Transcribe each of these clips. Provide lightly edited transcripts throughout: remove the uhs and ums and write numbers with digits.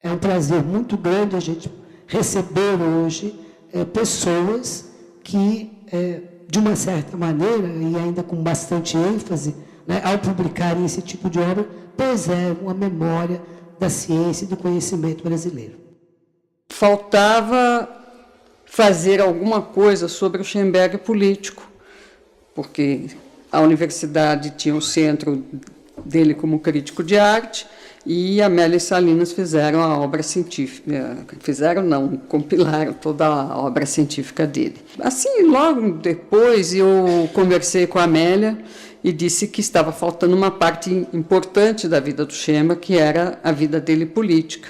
É um prazer muito grande a gente receber hoje pessoas que, de uma certa maneira, e ainda com bastante ênfase, né, ao publicarem esse tipo de obra, preservam a memória da ciência e do conhecimento brasileiro. Faltava fazer alguma coisa sobre o Schemberg político, porque a universidade tinha o centro dele como crítico de arte, e Amélia e Salinas fizeram a obra científica, compilaram toda a obra científica dele. Assim, logo depois, eu conversei com a Amélia e disse que estava faltando uma parte importante da vida do Schemberg, que era a vida dele política.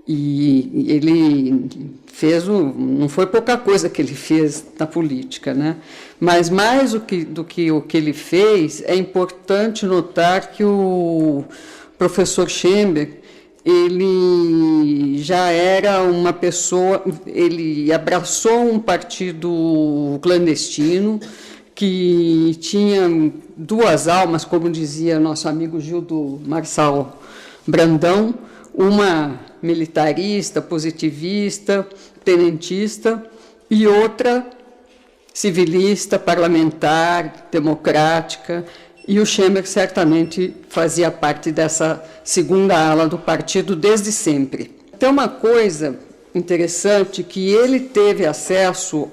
E ele fez, não foi pouca coisa que ele fez na política, né? Mas mais do que o que ele fez, é importante notar que o professor Schemberg, ele já era uma pessoa, ele abraçou um partido clandestino que tinha duas almas, como dizia nosso amigo Gildo Marçal Brandão, uma militarista, positivista, tenentista, e outra civilista, parlamentar, democrática, e o Schemberg certamente fazia parte dessa segunda ala do partido desde sempre. Tem uma coisa interessante, que ele teve acesso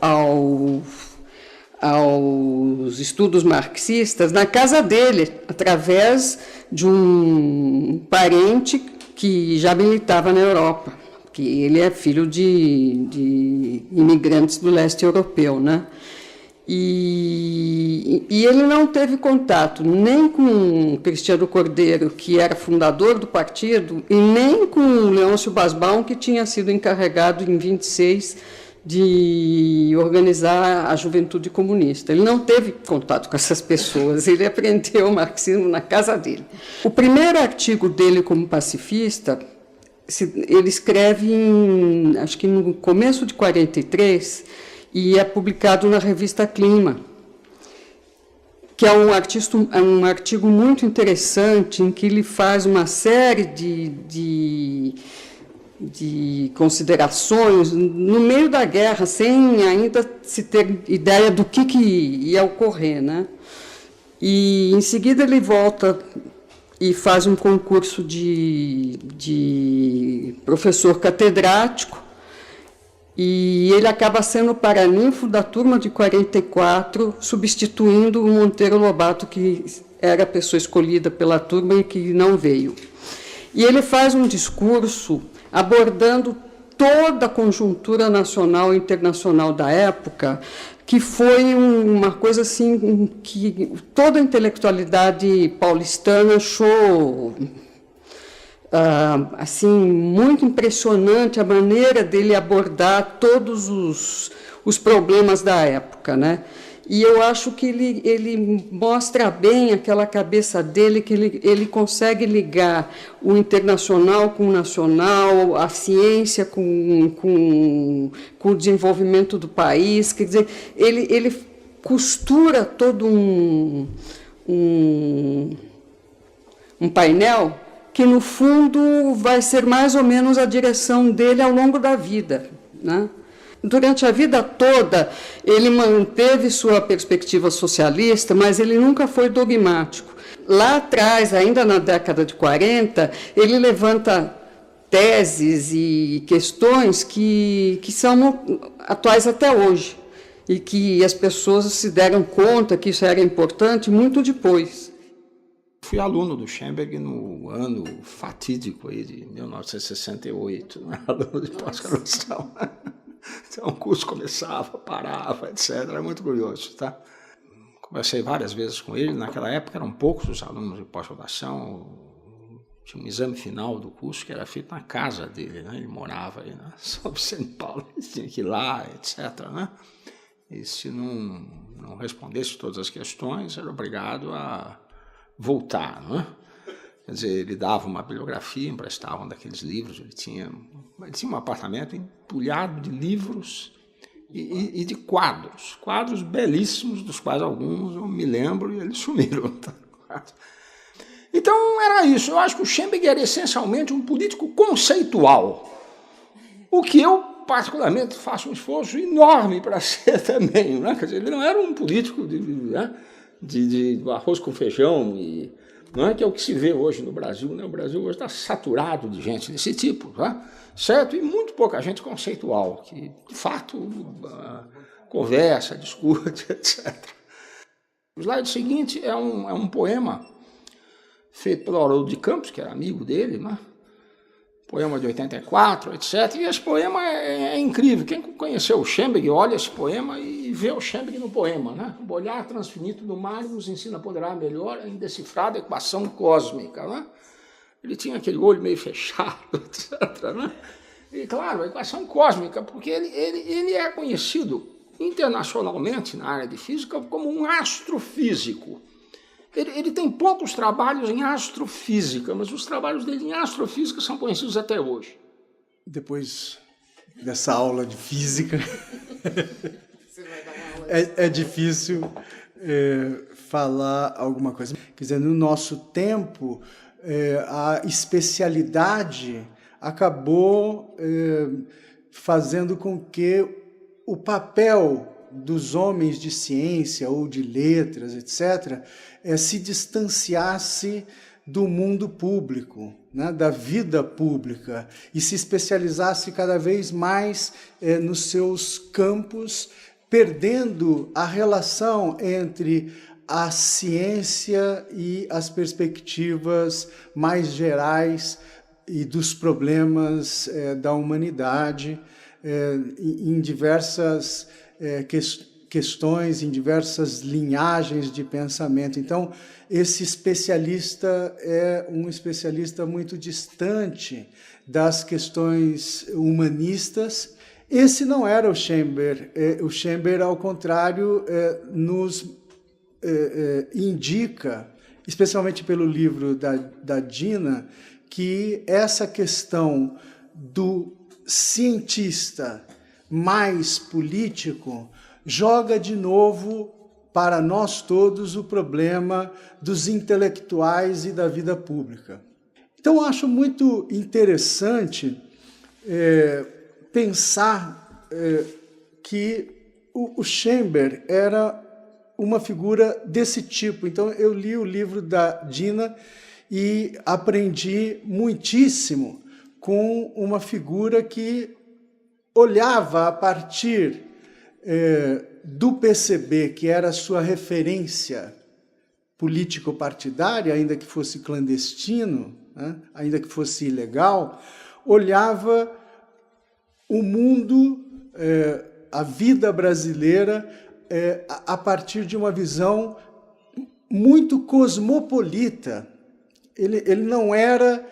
aos estudos marxistas na casa dele, através de um parente que já militava na Europa, que ele é filho de imigrantes do leste europeu, né? E ele não teve contato nem com Cristiano Cordeiro, que era fundador do partido, e nem com Leôncio Basbaum, que tinha sido encarregado em 26 de organizar a juventude comunista. Ele não teve contato com essas pessoas, ele aprendeu o marxismo na casa dele. O primeiro artigo dele como pacifista, ele escreve, acho que no começo de 43, e é publicado na revista Clima, que é um artigo muito interessante, em que ele faz uma série de considerações no meio da guerra, sem ainda se ter ideia do que ia ocorrer, né? E, em seguida, ele volta e faz um concurso de professor catedrático, e ele acaba sendo paraninfo da turma de 44, substituindo o Monteiro Lobato, que era a pessoa escolhida pela turma e que não veio. E ele faz um discurso abordando toda a conjuntura nacional e internacional da época, que foi uma coisa assim que toda a intelectualidade paulistana achou assim, muito impressionante a maneira dele abordar todos os problemas da época, né? E eu acho que ele mostra bem aquela cabeça dele, que ele consegue ligar o internacional com o nacional, a ciência com o desenvolvimento do país. Quer dizer, ele costura todo um painel que, no fundo, vai ser mais ou menos a direção dele ao longo da vida, né? Durante a vida toda, ele manteve sua perspectiva socialista, mas ele nunca foi dogmático. Lá atrás, ainda na década de 40, ele levanta teses e questões que são atuais até hoje, e que as pessoas se deram conta que isso era importante muito depois. Fui aluno do Schemberg no ano fatídico aí de 1968, né? Aluno de pós-graduação. Então, o curso começava, parava, etc. Era muito curioso, tá? Conversei várias vezes com ele. Naquela época eram poucos os alunos de pós-graduação. Tinha um exame final do curso que era feito na casa dele, né? Ele morava aí na São Vicente de Paulo, ele tinha que ir lá, etc., né? E se não respondesse todas as questões, era obrigado a voltar, né? Quer dizer, ele dava uma bibliografia, emprestava um daqueles livros, ele tinha um apartamento entulhado de livros e de quadros belíssimos, dos quais alguns eu me lembro e eles sumiram. Então, era isso. Eu acho que o Schemberg era essencialmente um político conceitual, o que eu, particularmente, faço um esforço enorme para ser também. Né? Quer dizer, ele não era um político de arroz com feijão, e não é que é o que se vê hoje no Brasil. Né? O Brasil hoje está saturado de gente desse tipo, tá? Certo? E muito pouca gente conceitual, que, de fato, conversa, discute, etc. O slide seguinte é um poema feito pelo Haroldo de Campos, que era amigo dele, né? Poema de 84, etc. E esse poema é incrível. Quem conheceu o Schemberg olha esse poema e vê o Schemberg no poema. Né? O olhar transfinito do mar nos ensina a ponderar melhor a indecifrada equação cósmica. Né? Ele tinha aquele olho meio fechado, etc. Né? E, claro, a equação cósmica, porque ele é conhecido internacionalmente na área de física como um astrofísico. Ele tem poucos trabalhos em astrofísica, mas os trabalhos dele em astrofísica são conhecidos até hoje. Depois dessa aula de física, é difícil falar alguma coisa. Quer dizer, no nosso tempo, a especialidade acabou fazendo com que o papel dos homens de ciência ou de letras, etc., se distanciasse do mundo público, né, da vida pública, e se especializasse cada vez mais nos seus campos, perdendo a relação entre a ciência e as perspectivas mais gerais e dos problemas da humanidade em diversas questões, em diversas linhagens de pensamento. Então, esse especialista é um especialista muito distante das questões humanistas. Esse não era o Schemberg. O Schemberg, ao contrário, nos indica, especialmente pelo livro da Dina, que essa questão do cientista mais político joga de novo para nós todos o problema dos intelectuais e da vida pública. Então, acho muito interessante pensar que o Schemberg era uma figura desse tipo. Então, eu li o livro da Dina e aprendi muitíssimo com uma figura que olhava a partir do PCB, que era a sua referência político-partidária, ainda que fosse clandestino, né, ainda que fosse ilegal, olhava o mundo, a vida brasileira, a partir de uma visão muito cosmopolita. Ele não era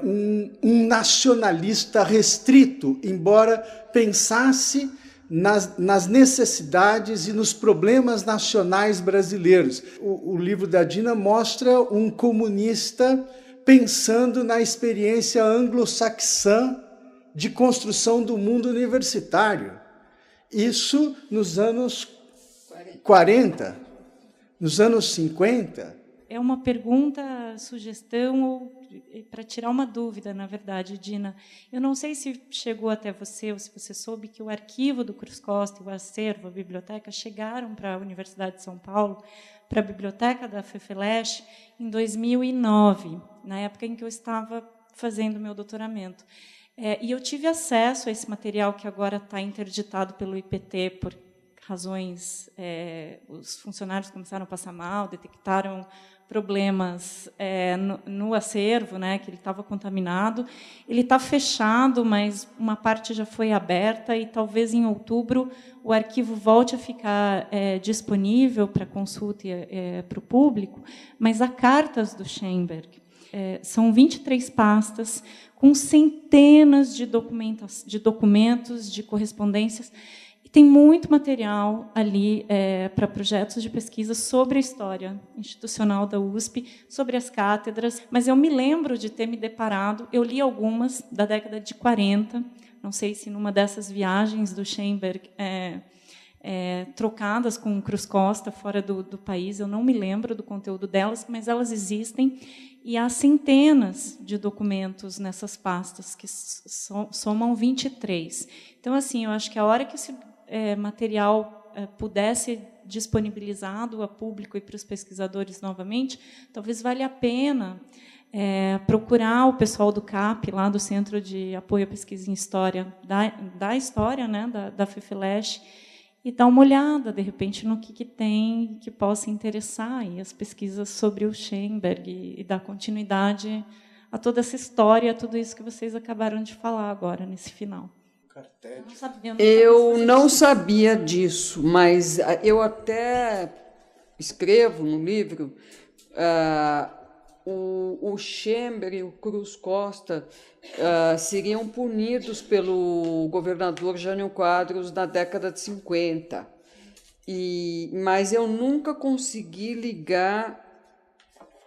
um nacionalista restrito, embora pensasse nas necessidades e nos problemas nacionais brasileiros. O livro da Dina mostra um comunista pensando na experiência anglo-saxã de construção do mundo universitário. Isso nos anos 40, nos anos 50. É uma pergunta, sugestão, ou para tirar uma dúvida, na verdade, Dina. Eu não sei se chegou até você, ou se você soube que o arquivo do Cruz Costa, o acervo, a biblioteca, chegaram para a Universidade de São Paulo, para a biblioteca da FEFELESH, em 2009, na época em que eu estava fazendo meu doutoramento. E eu tive acesso a esse material que agora está interditado pelo IPT por razões... os funcionários começaram a passar mal, detectaram problemas no acervo, né, que ele estava contaminado. Ele está fechado, mas uma parte já foi aberta e talvez em outubro o arquivo volte a ficar disponível para consulta para o público, mas há cartas do Schemberg. São 23 pastas com centenas de documentos, de correspondências. Tem muito material ali para projetos de pesquisa sobre a história institucional da USP, sobre as cátedras, mas eu me lembro de ter me deparado, eu li algumas da década de 40, não sei se numa dessas viagens do Schemberg trocadas com Cruz Costa fora do país. Eu não me lembro do conteúdo delas, mas elas existem. E há centenas de documentos nessas pastas, que somam 23. Então, assim, eu acho que a hora que esse material puder ser disponibilizado a público e para os pesquisadores novamente, talvez valha a pena procurar o pessoal do CAP, lá do Centro de Apoio à Pesquisa em História, da História, né, da FEFELESH, e dar uma olhada, de repente, no que tem que possa interessar aí as pesquisas sobre o Schemberg e dar continuidade a toda essa história, a tudo isso que vocês acabaram de falar agora, nesse final. Eu não sabia disso, mas eu até escrevo no livro o Schemberg e o Cruz Costa seriam punidos pelo governador Jânio Quadros na década de 50. Mas eu nunca consegui ligar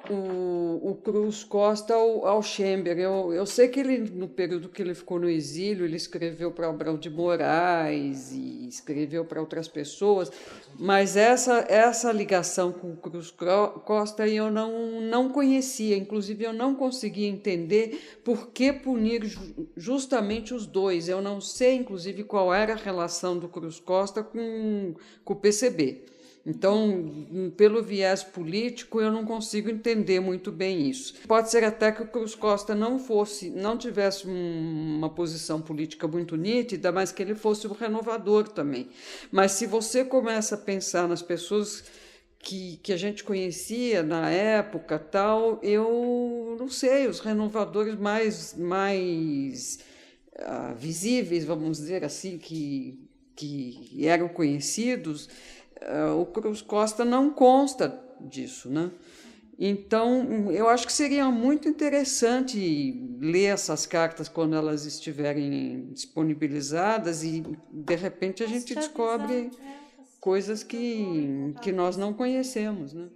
o Cruz Costa ao Schemberg. Eu sei que ele, no período que ele ficou no exílio, ele escreveu para Abrão de Moraes e escreveu para outras pessoas, mas essa ligação com o Cruz Costa eu não conhecia. Inclusive, eu não conseguia entender por que punir justamente os dois. Eu não sei, inclusive, qual era a relação do Cruz Costa com o PCB. Então, pelo viés político, eu não consigo entender muito bem isso. Pode ser até que o Cruz Costa não tivesse uma posição política muito nítida, mas que ele fosse um renovador também. Mas se você começa a pensar nas pessoas que a gente conhecia na época, tal, eu não sei, os renovadores mais visíveis, vamos dizer assim, que eram conhecidos, o Cruz Costa não consta disso, né? Então, eu acho que seria muito interessante ler essas cartas quando elas estiverem disponibilizadas e, de repente, a gente descobre coisas que nós não conhecemos, né?